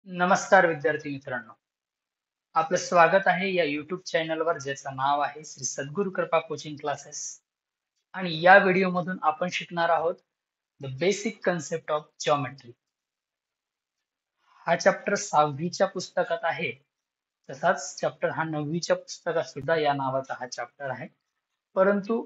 नमस्कार विद्यार्थी मित्रांनो, आपलं स्वागत आहे या YouTube चॅनलवर ज्याचं नाव आहे श्री सद्गुरु कृपा कोचिंग क्लासेस. आणि या व्हिडिओमधून आपण शिकणार आहोत the basic concept of geometry. हा चॅप्टर 6वीच्या पुस्तकात आहे, तसाच चॅप्टर हा 9वीच्या पुस्तकात सुद्धा या नावाचा हा चॅप्टर आहे. परंतु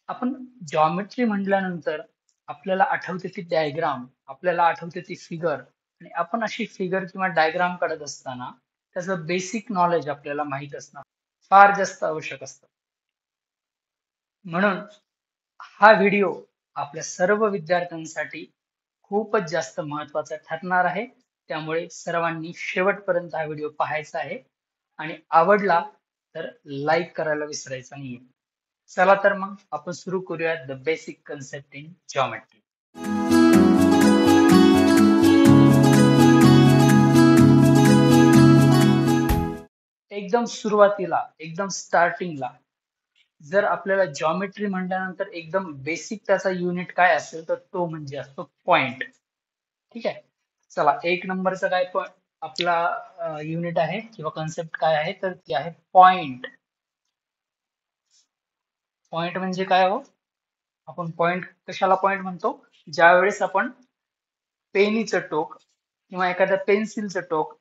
आपण जॉमेट्री म्हटल्यानंतर आपल्याला आठवते ती डायग्राम, आपल्याला आठवते ती फिगर, आणि आपण अशी फिगर किंवा डायग्राम काढत असताना त्याचं बेसिक नॉलेज आपल्याला माहित असणं फार जास्त आवश्यक असतं. म्हणून हा व्हिडिओ आपल्या सर्व विद्यार्थ्यांसाठी खूपच जास्त महत्वाचा ठरणार आहे. त्यामुळे सर्वांनी शेवटपर्यंत हा व्हिडिओ पाहायचा आहे आणि आवडला तर लाईक करायला विसरायचं नाहीये. चला तर मग आपण सुरू करूयात the basic concept in geometry. एकदम सुरुवातीला, एकदम स्टार्टिंगला जर आपल्याला जॉमेट्री म्हटल्यानंतर एकदम बेसिक त्याचा युनिट काय असेल तर तो म्हणजे असतो पॉइंट. ठीक आहे, चला एक नंबरचा काय आपला युनिट आहे किंवा कन्सेप्ट काय आहे तर ती आहे पॉइंट. पॉइंट म्हणजे काय हो? आपण पॉइंट कशाला पॉइंट म्हणतो? ज्या वेळेस आपण पेनीचं टोक किंवा एखाद्या पेन्सिलचं टोक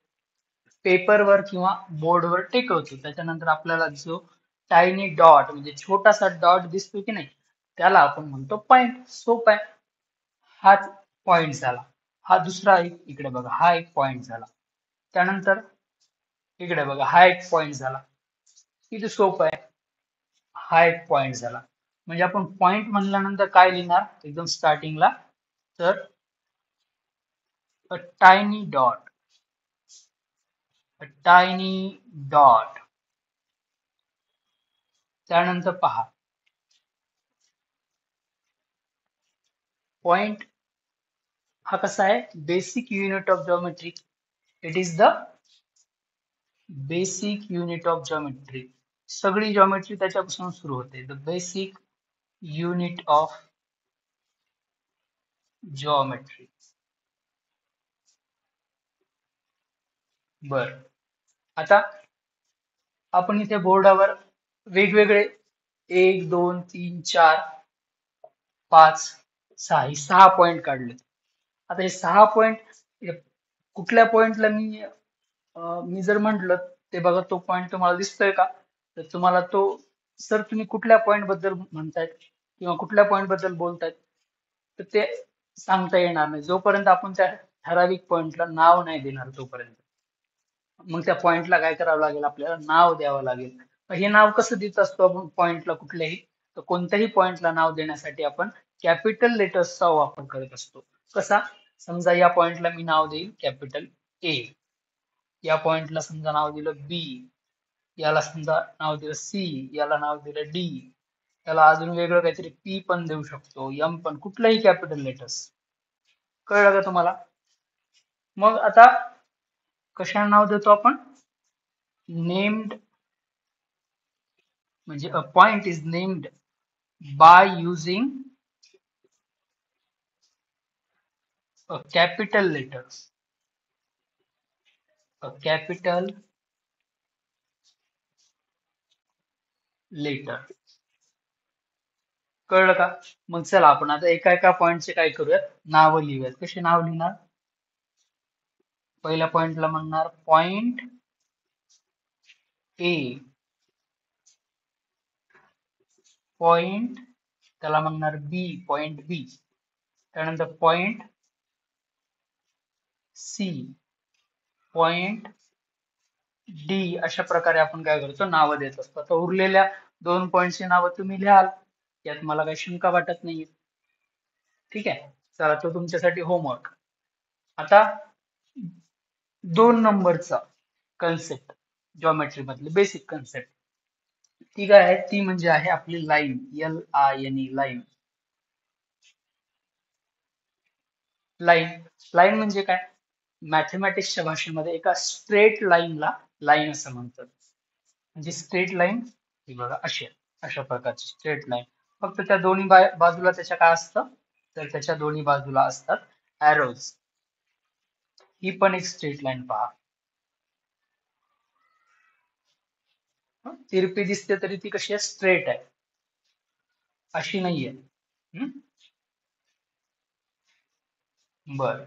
पेपरवर किंवा बोर्डवर टेकवतो, त्याच्यानंतर आपल्याला जो टायनी डॉट म्हणजे छोटासा डॉट दिसतो की नाही, त्याला आपण म्हणतो पॉइंट. सोपं आहे. हाच पॉइंट झाला. हा दुसरा एक इकडे बघा, हा एक पॉइंट झाला. त्यानंतर इकडे बघा, हा एक पॉइंट झाला. किती सोपं आहे. हा एक पॉइंट झाला. म्हणजे आपण पॉइंट म्हणल्यानंतर काय लिहिणार एकदम स्टार्टिंगला, तर अ टायनी डॉट, अ टायनी डॉट. त्यानंतर पहा, पॉइंट हा कसा आहे? Basic unit of geometry. It is the basic unit of geometry. सगळी जॉमेट्री त्याच्यापासून सुरू होते. The basic unit of geometry. बर, आता आपण इथे बोर्डावर वेगवेगळे 1 2 3 4 5 6 हे 6 पॉइंट काढले. आता हे 6 पॉइंट कुठल्या पॉइंटला मी जर म्हंटल ते बघा, तो पॉइंट तुम्हाला दिसतोय का? तर तुम्हाला तो, सर तुम्ही कुठल्या पॉइंट बद्दल म्हणतायत किंवा कुठल्या पॉइंट बद्दल बोलतायत, तर ते सांगता येणार नाही जोपर्यंत आपण त्या ठराविक पॉइंटला नाव नाही देणार तोपर्यंत. मग त्या पॉइंटला काय करावं लागेल? आपल्याला नाव द्यावं लागेल. हे नाव कसं देत असतो आपण पॉइंटला कुठल्याही? तर कोणत्याही पॉइंटला नाव देण्यासाठी आपण कॅपिटल लेटर्सचा वापर करत असतो. कसा? समजा या पॉइंटला मी नाव देईल कॅपिटल ए, या पॉइंटला समजा नाव दिलं बी, याला समजा नाव दिलं सी, याला नाव दिलं डी, याला अजून वेगळं काहीतरी पी पण देऊ शकतो, एम पण, कुठलाही कॅपिटल लेटर्स. कळलं का तुम्हाला? मग आता कशाला नाव देतो आपण? नेम्ड, म्हणजे a point is named by using a capital letters. A capital letter. कळलं का? मग चला आपण आता एका एका पॉइंटचे काय करूयात, नाव लिहूयात. कसे नाव लिहिणार? पहिल्या पॉइंटला म्हणणार पॉइंट ए, पॉइंट त्याला म्हणणार बी, पॉइंट बी. त्यानंतर पॉइंट सी, पॉइंट डी. अशा प्रकारे आपण काय करतो, नावं देत असतो. आता उरलेल्या 2 पॉइंटची नावं तुम्ही लिहाल, यात मला काही शंका वाटत नाहीये. ठीक आहे, चला तो तुमच्यासाठी होमवर्क. आता 2 नंबरचा कन्सेप्ट, जॉमेट्री मधली बेसिक कन्सेप्ट, ती काय आहे? ती म्हणजे आहे आपली line, LINE, line. Line, line म्हणजे काय? मॅथमॅटिक्सच्या भाषेमध्ये एका स्ट्रेट लाईनला लाईन असं म्हणतात. म्हणजे स्ट्रेट लाईन ही बघा अशी, अशा प्रकारची स्ट्रेट लाईन. फक्त त्या दोन्ही बाजूला त्याच्या काय असतं, तर त्याच्या दोन्ही बाजूला असतात एरोज. ही पण एक स्ट्रेट लाईन पहा. तिरपी दिसते तरी ती कशी आहे, स्ट्रेट आहे, अशी नाहीये. बर,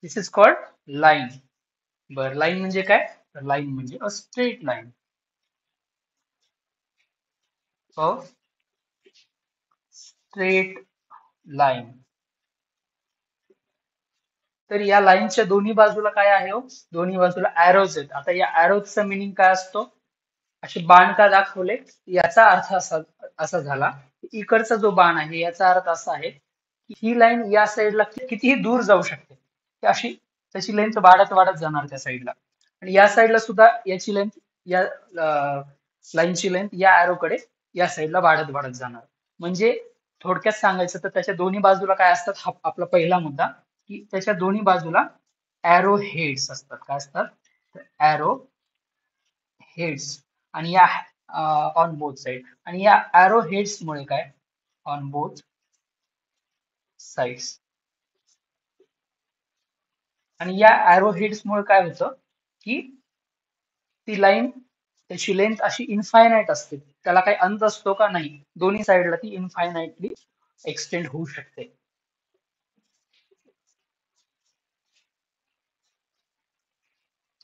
दिस इज कॉल्ड लाईन. बर, लाईन म्हणजे काय? तर लाईन म्हणजे a straight line. A straight line. तर या लाईनच्या दोन्ही बाजूला काय आहे हो? दोन्ही बाजूला एरोज आहेत. आता या एरोजचा मिनिंग काय असतो? असे बाण का दाखवले, याचा अर्थ असा असा झाला की इकडचा जो बाण आहे याचा अर्थ असा आहे की ही लाईन या साईडला कितीही दूर जाऊ शकते, की अशी त्याची लेंथ वाढत वाढत जाणार त्या साईडला. आणि या साईडला सुद्धा याची लेंथ, या लाईनची लेंथ या एरोकडे या साईडला वाढत वाढत जाणार. म्हणजे थोडक्यात सांगायचं तर त्याच्या दोन्ही बाजूला काय असतात, हा आपला पहिला मुद्दा, की त्याच्या दोन्ही बाजूला एरो हेड्स असतात. काय असतात? Arrow heads. आणि या ऑन बोथ साइड. आणि या एरो हेड्स मुळे काय, ऑन बोथ साइड्स. आणि या एरो हेड्स मुळे काय होतं की ती लाईन, त्याची लेंथ अशी इनफायनाइट असते. त्याला काही अंत असतो का? नाही. दोन्ही साइडला ती इनफायनाइटली एक्सटेंड होऊ शकते.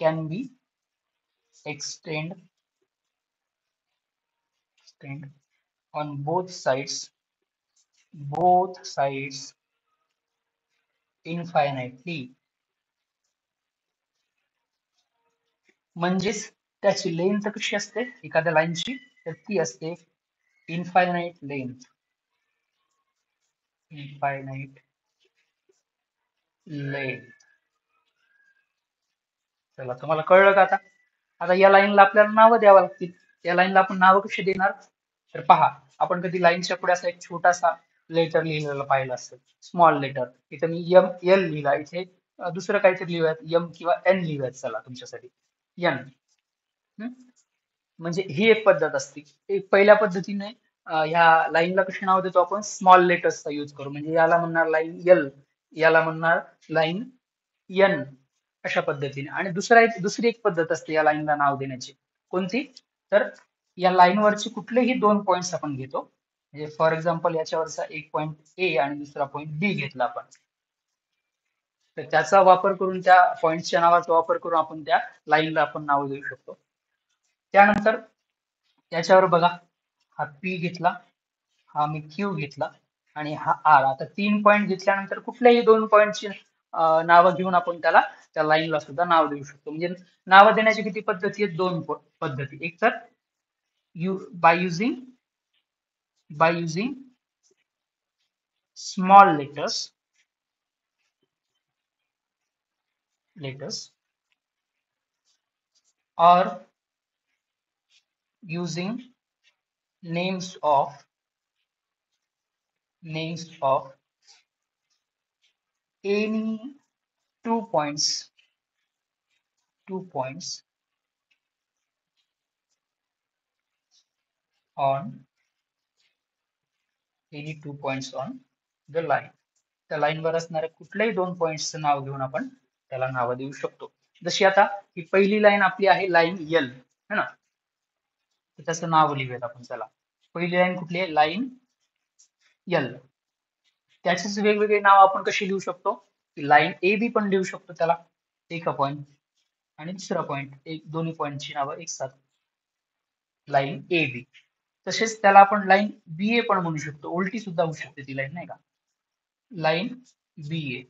Can be extend on both sides infinitely. म्हणजेच त्याची लेंथ कशी असते एखाद्या लाईनची, तर ती असते इनफायनाइट लेंथ. Infinite length. चला, तुम्हाला कळलं का आता? आता या लाईनला आपल्याला नावं द्यावं लागतील. या लाईनला आपण नावं कशी देणार? तर पहा, आपण कधी लाईनच्या पुढे असा एक छोटासा लेटर लिहिलेला पाहिलं असेल, स्मॉल लेटर. इथे मी एम एल लिहिला, इथे दुसरं काहीतरी लिहूयात, एम किंवा एन लिहूयात. चला तुमच्यासाठी एन. म्हणजे ही एक पद्धत असते. एक पहिल्या पद्धतीने ह्या लाईनला कशी नाव देतो आपण? स्मॉल लेटर्सचा यूज करू. म्हणजे याला म्हणणार लाईन एल, याला म्हणणार लाईन एन, अशा पद्धतीने. आणि दुसरी एक पद्धत असते या लाईनला नाव देण्याची. कोणती? तर या लाईनवरचे कुठलेही दोन पॉइंट्स आपण घेतो. म्हणजे फॉर एक्झाम्पल याच्यावरचा एक पॉइंट ए आणि दुसरा पॉइंट बी घेतला आपण, तर त्याचा वापर करून, त्या पॉइंटच्या नावाचा वापर करून आपण त्या लाईनला आपण नाव देऊ शकतो. त्यानंतर याच्यावर बघा, हा पी घेतला, हा मी क्यू घेतला, आणि हा आर. आता 3 पॉइंट घेतल्यानंतर कुठल्याही दोन पॉइंटची नावं घेऊन आपण त्या लाईनला सुद्धा नाव देऊ शकतो. म्हणजे नावं देण्याची किती पद्धती आहेत? दोन पद्धती. एक तर by using small letters or using names of any two points on the line. त्या लाईनवर असणाऱ्या कुठल्याही दोन पॉइंट्सचं नाव घेऊन आपण त्याला नाव देऊ शकतो. जशी आता ही पहिली लाईन आपली आहे, लाईन एल, है ना. तर त्याचं नाव लिहूयात आपण. चला, पहिली लाईन कुठली आहे? Line L. त्याचेच वेगवेगळे नाव आपण कशी लिहू शकतो? लाईन ए बी पण लिहू शकतो त्याला, एका पॉइंट आणि दुसरा पॉइंट, एक दोन्ही पॉइंटची नावं एक साथ, लाईन ए बी. तसेच त्याला आपण लाईन बी ए पण म्हणू शकतो. उलटी सुद्धा होऊ शकते ती लाईन, नाही का. लाईन बी ए,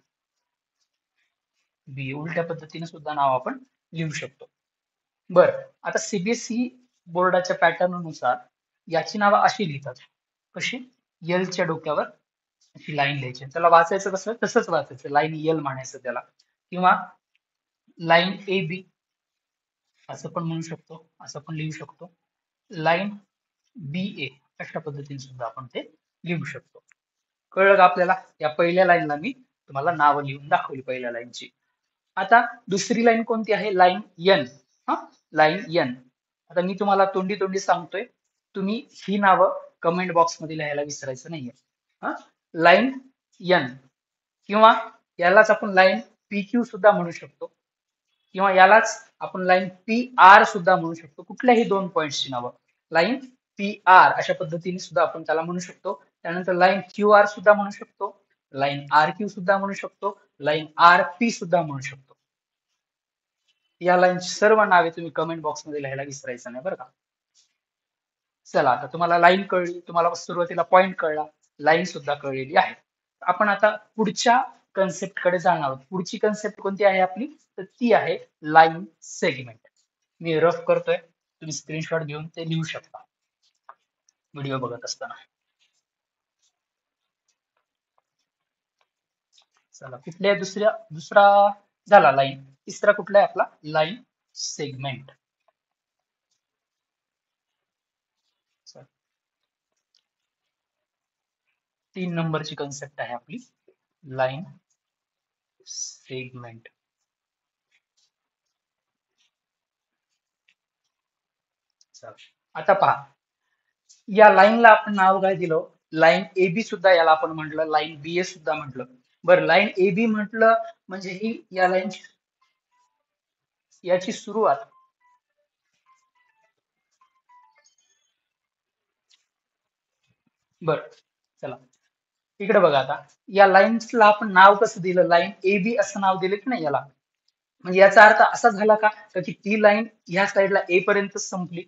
उलट्या पद्धतीने सुद्धा नाव आपण लिहू शकतो. बर, आता सीबीएसई बोर्डाच्या पॅटर्न नुसार याची नावं अशी लिहितात. कशी? एलच्या डोक्यावर अशी लाईन लिहायची. त्याला वाचायचं कसं? तसंच वाचायचं, लाईन एल म्हणायचं त्याला. किंवा लाईन ए बी असं पण म्हणू शकतो, असं पण लिहू शकतो. लाईन बी ए अशा पद्धतीने सुद्धा आपण ते लिहू शकतो. कळलं का आपल्याला? या पहिल्या लाईनला मी तुम्हाला नावं लिहून दाखवली, पहिल्या लाईनची. आता दुसरी लाईन कोणती आहे? Line N. हा, लाईन एन. आता मी तुम्हाला तोंडी तोंडी सांगतोय, तुम्ही ही नावं कमेंट बॉक्स मध्ये लिहायला विसरायचं नाहीये. हा, लाईन एन. किंवा यालाच आपण लाईन पी क्यू सुद्धा म्हणू शकतो, किंवा यालाच आपण लाईन पी आर सुद्धा म्हणू शकतो. कुठल्याही दोन पॉइंटची नावं, लाईन पी आर अशा पद्धतीने सुद्धा आपण त्याला म्हणू शकतो. त्यानंतर लाईन क्यू आर सुद्धा म्हणू शकतो, लाईन आर क्यू सुद्धा म्हणू शकतो, लाईन आर पी सुद्धा म्हणू शकतो. या लाईनची सर्व नावे तुम्ही कमेंट बॉक्समध्ये लिहायला विसरायचं नाही बरं का. चला, आता तुम्हाला लाईन कळली, तुम्हाला सुरुवातीला पॉइंट कळला, लाईन सुद्धा कळलेली आहे. आपण आता पुढच्या कन्सेप्ट कडे जाणार आहोत. पुढची कन्सेप्ट कोणती आहे आपली, तर ती आहे लाईन सेगमेंट. मी रफ करतोय, तुम्ही स्क्रीनशॉट घेऊन ते लिहू शकता व्हिडिओ बघत असताना. चला, कुठल्या दुसरा झाला लाईन, तिसरा कुठला आहे आपला, लाईन सेगमेंट. 3 नंबरची कन्सेप्ट आहे आपली लाईन सेगमेंट. आता पहा, या लाईनला आपण नाव काय दिलं, लाईन ए बी सुद्धा याला आपण म्हटलं, लाईन बी ए सुद्धा म्हटलं. बरं, लाईन ए बी म्हटलं म्हणजे ही या लाईन याची सुरुवात बर. चला इकडे बघा, आता या लाईन्सला आपण नाव कसं दिलं, लाईन ए बी असं नाव दिलं की नाही याला. म्हणजे याचा अर्थ असा झाला का की ती लाईन ह्या साईडला ए पर्यंत संपली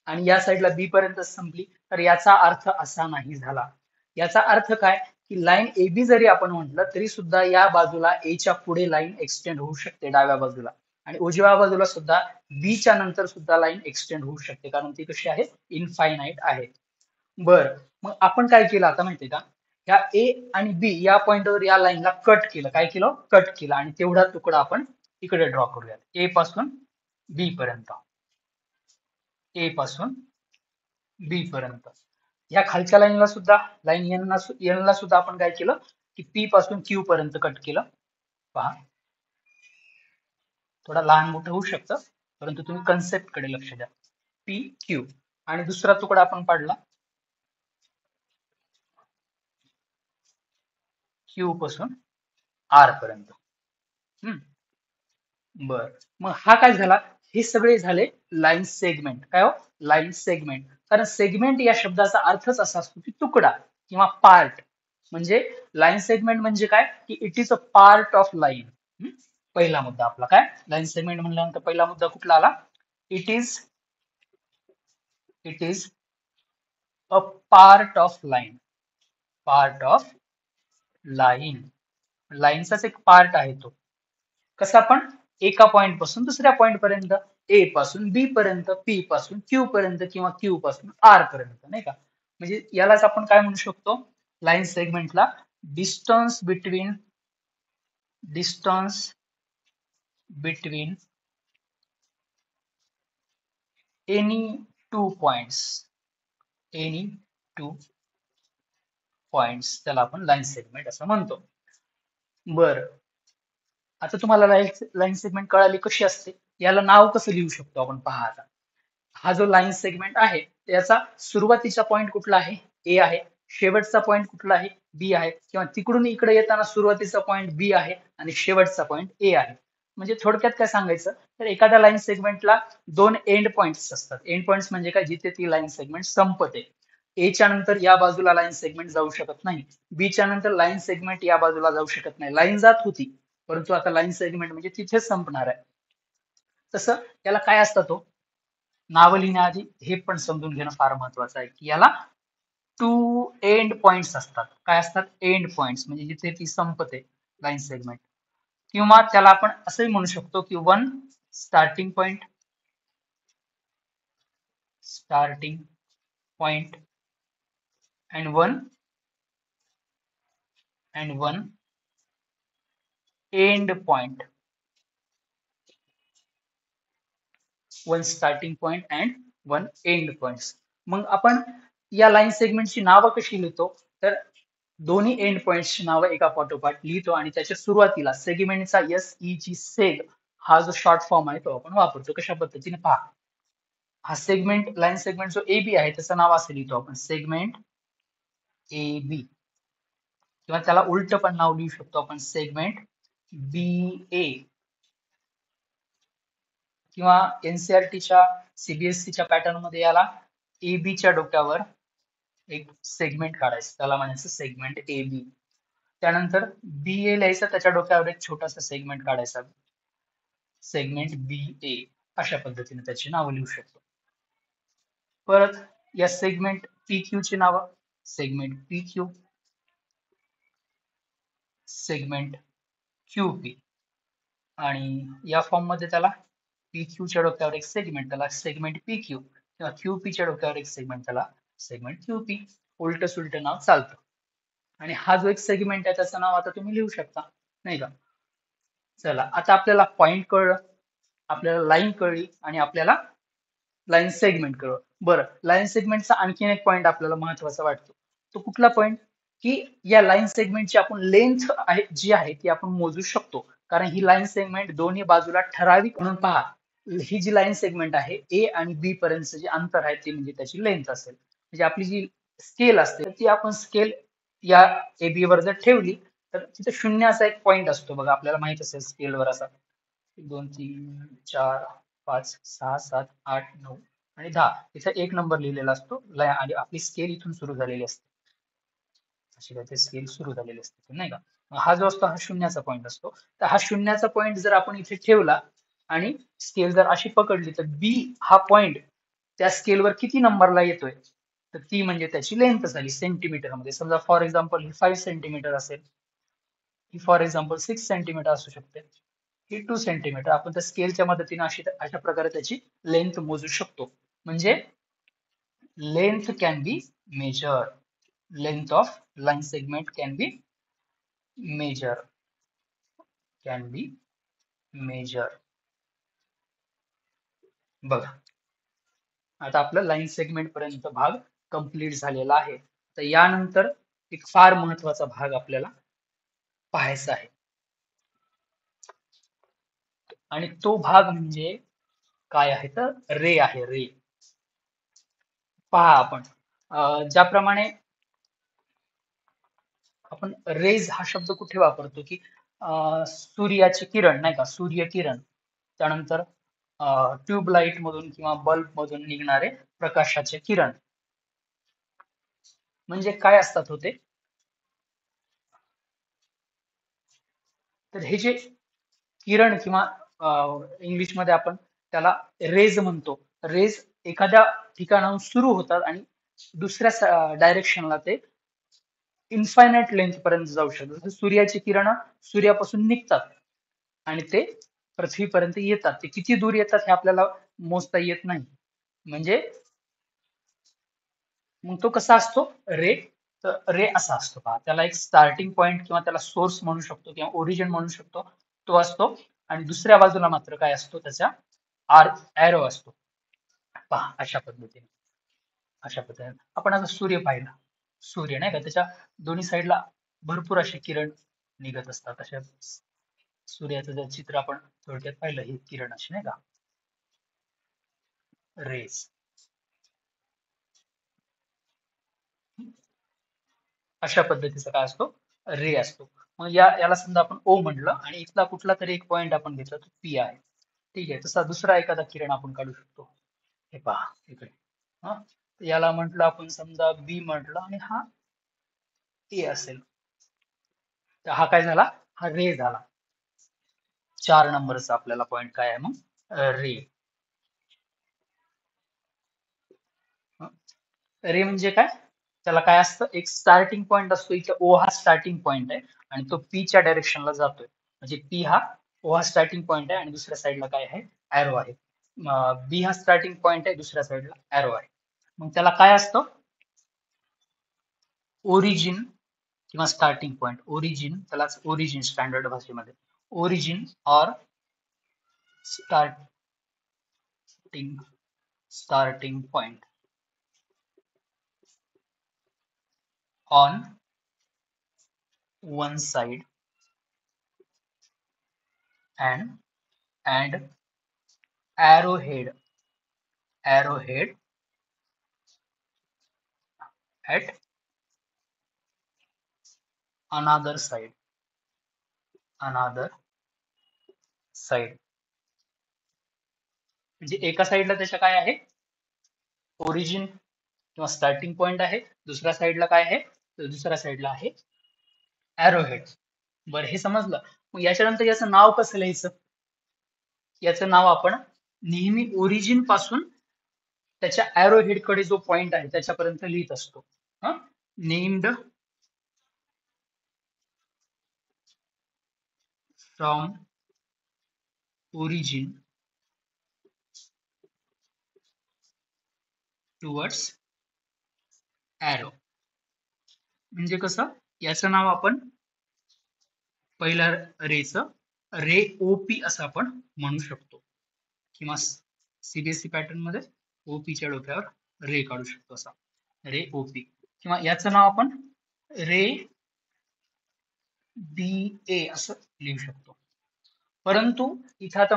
आणि या साईडला बी पर्यंत संपली, तर याचा अर्थ असा नाही झाला. याचा अर्थ काय, की लाईन ए बी जरी आपण म्हटलं तरी सुद्धा या बाजूला ए च्या पुढे लाईन एक्सटेंड होऊ शकते डाव्या बाजूला, आणि उजव्या बाजूला सुद्धा बी च्या नंतर सुद्धा लाईन एक्सटेंड होऊ शकते, कारण ती कशी आहे, इनफायनाईट आहे. बर, मग आपण काय केलं आता माहितीये का, ह्या ए आणि बी या पॉइंटवर या लाईनला कट केलं. काय केलं, कट केलं, आणि तेवढा तुकडा आपण इकडे ड्रॉ करूया, ए पासून बी पर्यंत, ए पासून बी पर्यंत. या खालच्या लाईनला सुद्धा, लाईन एन ला सुद्धा आपण काय केलं, की पी पासून क्यू पर्यंत कट केलं. पहा, थोडा लहान मोठं होऊ शकतं, परंतु तुम्ही कन्सेप्ट कडे लक्ष द्या. पी क्यू, आणि दुसरा तुकडा आपण पाडला क्यू पासून आर पर्यंत. बर, मग हा काय झाला, हे सगळे झाले लाईन सेगमेंट. काय हो, लाईन सेगमेंट. कारण सेगमेंट या शब्दाचा अर्थच असा असतो की तुकडा किंवा पार्ट. म्हणजे लाईन सेगमेंट म्हणजे काय, की it is a part of line. पहिला मुद्दा आपला काय, लाईन सेगमेंट म्हणल्यानंतर पहिला मुद्दा कुठला आला, it is a part of line. Part of line, लाईनचाच एक पार्ट आहे तो. कसं, आपण एका पॉइंट पासून दुसऱ्या पॉइंट पर्यंत, ए पासून बी पर्यंत, पी पासून क्यू पर्यंत, किंवा क्यू पासून आर पर्यंत, नाही का. म्हणजे यालाच आपण काय म्हणू शकतो, लाईन सेगमेंटला distance between any two points, त्याला आपण लाईन सेगमेंट असं म्हणतो. बर, आता तुम्हाला लाईन सेगमेंट कळाली कशी असते, याला नाव कसं लिहू शकतो आपण, पहा आता. हा जो लाईन सेगमेंट आहे त्याचा सुरुवातीचा पॉइंट कुठला आहे, ए आहे, शेवटचा पॉइंट कुठला आहे, बी आहे, किंवा तिकडून इकडे येताना सुरुवातीचा पॉइंट बी आहे आणि शेवटचा पॉइंट ए आहे. म्हणजे थोडक्यात काय सांगायचं, तर एखाद्या लाईन सेगमेंटला दोन एंड पॉइंट्स असतात. एंड पॉइंट्स म्हणजे काय, जिथे ती लाईन सेगमेंट संपते. ए च्या नंतर या बाजूला लाईन सेगमेंट जाऊ शकत नाही, बी च्या नंतर लाईन सेगमेंट या बाजूला जाऊ शकत नाही. लाईन जात होती, परंतु आता लाईन सेगमेंट म्हणजे तिथेच संपणार आहे. तसं याला काय असतं, तो नाव लिहिण्याआधी हे पण समजून घेणं फार महत्वाचं आहे, की याला टू एंड पॉइंट्स असतात. काय असतात, एंड पॉइंट्स, म्हणजे जिथे ती संपते लाईन सेगमेंट. किंवा त्याला आपण असंही म्हणू शकतो की one starting point and one end point. One starting point and one end points. मग आपण या लाईन सेगमेंटची नावं कशी लिहितो, तर दोन्ही एंड पॉइंट्सची नावं एका पाठोपाठ लिहितो, आणि त्याच्या सुरुवातीला सेगमेंटचा एस ई जी सेग हा जो शॉर्ट फॉर्म आहे तो आपण वापरतो. कशा पद्धतीने, पहा, हा सेगमेंट, लाईन सेगमेंट जो ए बी आहे त्याचं नाव असं लिहितो आपण, सेगमेंट ए बी, किंवा त्याला उलट पण नाव लिहू शकतो आपण, सेगमेंट बी ए किंवा एनसीआरटीच्या सीबीएसईच्या पॅटर्न मध्ये याला ए बी च्या डोक्यावर एक सेगमेंट काढायचं, त्याला म्हणायचं सेगमेंट ए बी. त्यानंतर बी ए लिहायचं, त्याच्या डोक्यावर एक छोटासा सेगमेंट काढायचा, सेगमेंट बी ए. अशा पद्धतीने त्याची नावं लिहू शकतो. परत या सेगमेंट पी क्यू ची नावं, segment P Q, segment Q P. आणि या फॉर्म मध्ये त्याला पी क्यू च्या डोक्यावर एक सेगमेंट, त्याला सेगमेंट पी क्यू, किंवा क्यू पी च्या डोक्यावर एक सेगमेंट, त्याला सेगमेंट क्यू पी. उलट सुलट नाव चालतं. आणि हा जो एक सेगमेंट आहे त्याचं नाव आता तुम्ही लिहू शकता, नाही का? चला, आता आपल्याला पॉइंट कळलं, आपल्याला लाईन कळली, आणि आपल्याला लाईन सेगमेंट कळलं. बरं, लाईन सेगमेंटचा आणखीन एक पॉइंट आपल्याला महत्वाचा वाटतो. तो कुठला पॉइंट? की या लाईन सेगमेंटची आपण लेंथ आहे जी आहे ती आपण मोजू शकतो, कारण ही लाईन सेगमेंट दोन्ही बाजूला ठराविक म्हणून पहा. ही जी लाईन सेगमेंट आहे ए आणि बी पर्यंतचं जे अंतर आहे ते म्हणजे त्याची लेंथ असेल. म्हणजे आपली जी स्केल असते ती आपण स्केल या ए बी वर जर ठेवली तर तिथे शून्याचा एक पॉइंट असतो बघा, आपल्याला माहित असेल स्केलवर असा 2 3 4 5 6 7 8 9 आणि 10, इथे एक नंबर लिहिलेला असतो आणि आपली स्केल इथून सुरू झालेली असते, अशी काही स्केल सुरू झालेली असते, नाही का? हा जो असतो हा शून्याचा पॉइंट असतो. तर हा शून्याचा पॉइंट जर आपण इथे ठेवला आणि स्केल जर अशी पकडली तर बी हा पॉइंट त्या स्केलवर किती नंबरला येतोय, तर ती म्हणजे त्याची लेंथ झाली सेंटीमीटर मध्ये. समजा फॉर एक्झाम्पल ही 5 सेंटीमीटर असेल, ही फॉर एक्झाम्पल 6 सेंटीमीटर असू शकते, ही 2 सेंटीमीटर. आपण त्या स्केलच्या मदतीने अशा प्रकारे त्याची लेंथ मोजू शकतो. म्हणजे length can be measure, length of line segment can be measure, can be measure. बघा, आता आपलं लाईन सेगमेंट पर्यंत भाग कंप्लीट झालेला आहे. तर यानंतर एक फार महत्वाचा भाग आपल्याला पाहायचा आहे, आणि तो भाग म्हणजे काय आहे तर रे आहे, रे. पहा, आपण ज्याप्रमाणे आपण रेज हा शब्द कुठे वापरतो, की सूर्याचे किरण, नाही का, सूर्य किरण, त्यानंतर ट्यूबलाईट मधून किंवा बल्ब मधून निघणारे प्रकाशाचे किरण. म्हणजे काय असतात होते, तर हे जे किरण किंवा इंग्लिश मध्ये आपण त्याला रेज म्हणतो. रेज एखाद्या ठिकाणाहून सुरू होतात आणि दुसऱ्या डायरेक्शनला ते इन्फायनाइट लेंथ पर्यंत जाऊ शकतात. जसं सूर्याची किरण सूर्यापासून निघतात आणि ते पृथ्वीपर्यंत येतात. ते किती दूर येतात हे आपल्याला मोजता येत नाही. म्हणजे मग तो कसा असतो रे, तर रे असा असतो पहा. त्याला एक स्टार्टिंग पॉइंट किंवा त्याला सोर्स म्हणू शकतो किंवा ओरिजिन म्हणू शकतो, तो असतो. आणि दुसऱ्या बाजूला मात्र काय असतो, त्याचा एरो असतो. पहा, अशा पद्धतीने आपण आता सूर्य पाहिला, सूर्य नाही का, त्याच्या दोन्ही साईडला भरपूर असे किरण निघत असतात. अशा सूर्याचं जर चित्र आपण थोडक्यात पाहिलं, ही किरण अशी नाही का, रेस. अशा पद्धतीचा काय असतो, रे असतो. मग याला समजा आपण ओ म्हटलं आणि इथला कुठला तरी एक पॉइंट आपण घेतला तो पी आहे. ठीक आहे, तसा दुसरा एखादा किरण आपण काढू शकतो. हे पहा इकडे, हा, याला म्हटलं आपण समजा बी म्हटलं आणि हा ए असेल, तर हा काय झाला, हा रे झाला. 4 नंबरचा आपल्याला पॉइंट काय आहे मग, रे. रे म्हणजे काय, त्याला काय असतं, एक स्टार्टिंग पॉइंट असतो. इथे ओ हा स्टार्टिंग पॉइंट आहे आणि तो पी च्या डायरेक्शनला जातोय. म्हणजे पी हा, ओ हा स्टार्टिंग पॉइंट आहे आणि दुसऱ्या साईडला काय आहे, एरो आहे. बी हा स्टार्टिंग पॉइंट आहे, दुसऱ्या साईडला एरो आहे. मग त्याला काय असतं, ओरिजिन किंवा स्टार्टिंग पॉइंट. ओरिजिन, त्यालाच ओरिजिन स्टँडर्ड भाषेमध्ये, origin or starting point on one side and arrowhead at another side. Side. म्हणजे एका साइडला त्याच्या काय आहे, ओरिजिन किंवा स्टार्टिंग पॉइंट आहे, दुसऱ्या साइडला काय आहे, तर दुसऱ्या साइडला आहे एरो हेड. बरं, हे समजलं. मग याच्यानंतर याचं नाव कसं लिहायचं? याचं नाव आपण नेहमी ओरिजिन पासून त्याच्या एरो हेड कडे जो पॉइंट आहे त्याच्यापर्यंत लिहित असतो. Named from origin towards arrow. म्हणजे कसं, याचं नाव आपण पहिल्या रेचं रे ओपी असं आपण म्हणू शकतो, किंवा सीबीएसई पॅटर्न मध्ये ओपीच्या डोक्यावर रे काढू शकतो, असा रे ओपी. किंवा याचं नाव आपण रे बी ए असं लिहू शकतो. परंतु इथं आता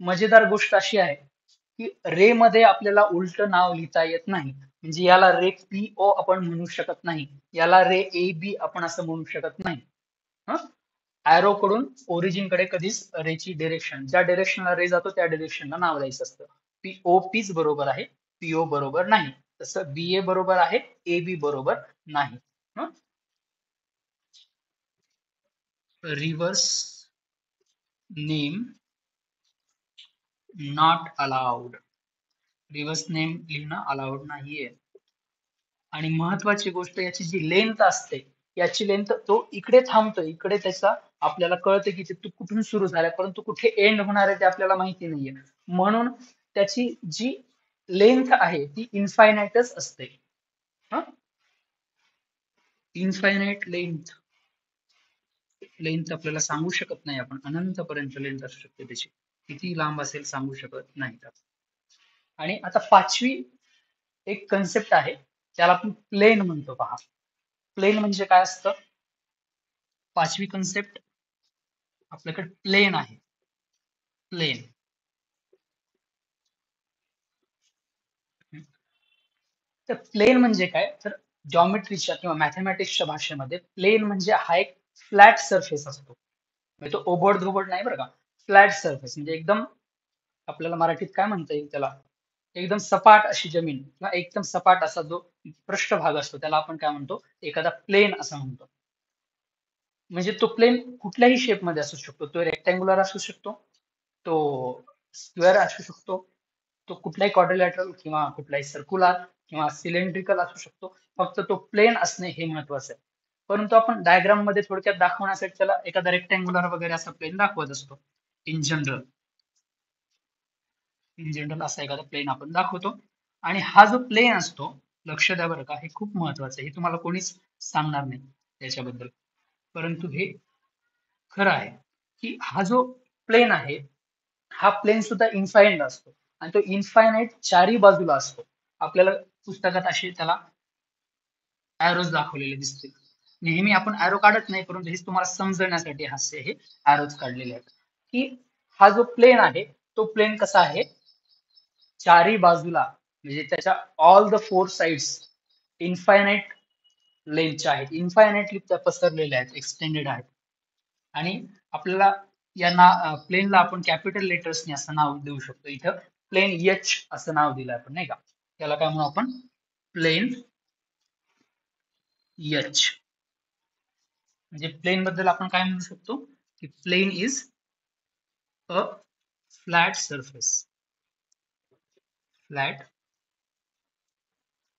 मजेदार गोष्ट अशी आहे की रे मध्ये आपल्याला उलट नाव लिहिता येत नाही. म्हणजे याला रे पीओ आपण म्हणू शकत नाही, याला रे ए बी आपण असं म्हणू शकत नाही. एरो कडून ओरिजिन कडे कधीच रेची डिरेक्शन, ज्या डिरेक्शनला रे जातो त्या डिरेक्शनला नाव द्यायचं असतं. पीओ पीच बरोबर आहे, पीओ बरोबर नाही. तसं बी ए बरोबर आहे, ए बी बरोबर नाही. Reverse name not allowed. Reverse name लिहिणं अलाउड नाहीये. आणि महत्वाची गोष्ट, याची जी लेंथ असते, याची लेंथ तो इकडे थांबतो, इकडे त्याचा आपल्याला कळतं की ते कुठून सुरू झालाय, परंतु कुठे एंड होणार आहे ते आपल्याला माहिती नाहीये. म्हणून त्याची जी लेंथ आहे ती इन्फायनाइटच असते. इन्फायनाइट लेंथ, लेंथ आपल्याला सांगू शकत नाही आपण, अनंतपर्यंत लेंथ असू शकते त्याची, किती लांब असेल सांगू शकत नाही. आणि आता पाचवी एक कन्सेप्ट आहे, त्याला आपण प्लेन म्हणतो. पहा, प्लेन म्हणजे काय असतं. पाचवी कन्सेप्ट आपल्याकडे प्लेन आहे. प्लेन, तर प्लेन म्हणजे काय, तर जॉमेट्रीच्या किंवा मॅथमॅटिक्सच्या भाषेमध्ये प्लेन म्हणजे हा एक फ्लॅट सरफेस असतो. म्हणजे तो ओबड धोबड नाही बरं का, फ्लॅट सरफेस. म्हणजे एकदम, आपल्याला मराठीत काय म्हणता येईल त्याला, एकदम सपाट अशी जमीन किंवा एकदम सपाट असा जो पृष्ठभाग असतो त्याला आपण काय म्हणतो, एखादा प्लेन असं म्हणतो. म्हणजे तो प्लेन कुठल्याही शेप मध्ये असू शकतो. तो रेक्टँग्युलर असू शकतो, तो स्क्वेअर असू शकतो, तो कुठलाही क्वाड्रिलॅटरल किंवा कुठलाही सर्क्युलर किंवा सिलेंड्रिकल असू शकतो. फक्त तो प्लेन असणे हे महत्वाचं आहे. परंतु आपण डायग्राम मध्ये थोडक्यात दाखवण्यासाठी त्याला एखादा रेक्टँग्युलर वगैरे असा प्लेन दाखवत असतो. इन जनरल, असा एखादा प्लेन आपण दाखवतो. आणि हा जो प्लेन असतो, लक्ष द्या बरं का, हे खूप महत्वाचं आहे, हे तुम्हाला कोणीच सांगणार नाही त्याच्याबद्दल, परंतु हे खरं आहे की हा जो प्लेन आहे, हा प्लेन सुद्धा इन्फायनाइट असतो. आणि तो इन्फायनाइट चारही बाजूला असतो. आपल्याला पुस्तकात असे त्याला एरोज दाखवलेले दिसतील. नेहमी आपण एरो काढत नाही, परंतु हेच तुम्हाला समजण्यासाठी हास्य हे एरोज काढलेले आहेत. की हा जो प्लेन आहे, तो प्लेन कसा आहे, चारही बाजूला म्हणजे त्याच्या all the four sides infinite लेंथच्या आहेत, इन्फायनाइटली त्या पसरलेल्या आहेत, एक्सटेंडेड आहेत. आणि आपल्याला या प्लेनला आपण कॅपिटल लेटर्सने असं नाव देऊ शकतो. इथं प्लेन एच असं नाव दिलं आपण, नाही का. त्याला काय म्हणू आपण, प्लेन एच. म्हणजे प्लेन बद्दल आपण काय म्हणू शकतो की plane is a flat surface. Flat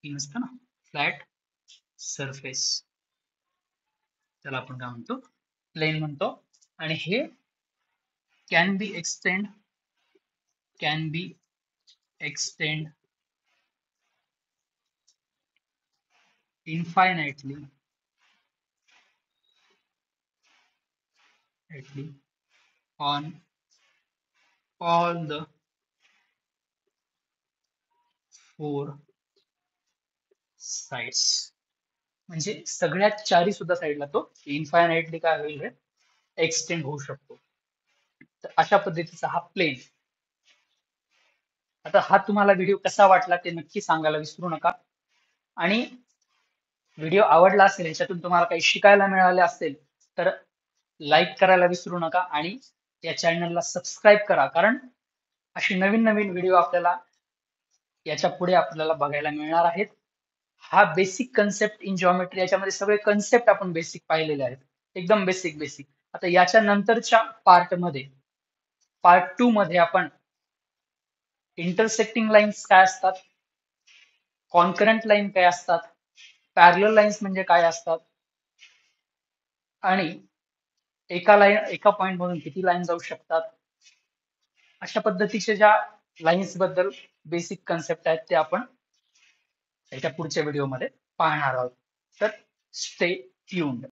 नसतं ना, फ्लॅट सरफेस, त्याला आपण काय म्हणतो, प्लेन म्हणतो. आणि हे can be extend infinitely on all the four sides. म्हणजे सगळ्यात चारी सुद्धा साईडला तो इन्फायनाइटली काय होईल, हे एक्सटेंड होऊ शकतो. तर अशा पद्धतीचा हा प्लेन. आता हा तुम्हाला व्हिडिओ कसा वाटला ते नक्की सांगायला विसरू नका. आणि व्हिडिओ आवडला असेल, याच्यातून तुम्हाला काही शिकायला मिळाले असेल तर लाईक करायला विसरू नका. आणि या चॅनलला सबस्क्राईब करा, कारण अशी नवीन नवीन व्हिडिओ आपल्याला याच्या पुढे आपल्याला बघायला मिळणार आहेत. हा बेसिक कन्सेप्ट इन जॉमेट्री, याच्यामध्ये सगळे कन्सेप्ट आपण बेसिक पाहिलेले आहेत, एकदम बेसिक बेसिक. आता याच्या नंतरच्या पार्ट 2 मध्ये आपण इंटरसेक्टिंग लाईन्स काय असतात, कॉन्करंट लाईन काय असतात, पॅरलल लाईन्स म्हणजे काय असतात, आणि एका पॉइंट मधून किती लाईन जाऊ शकतात, अशा पद्धतीच्या ज्या लाईन्स बद्दल बेसिक कन्सेप्ट आहेत ते आपण याच्या पुढच्या व्हिडिओमध्ये पाहणार आहोत. तर स्टे ट्यून्ड.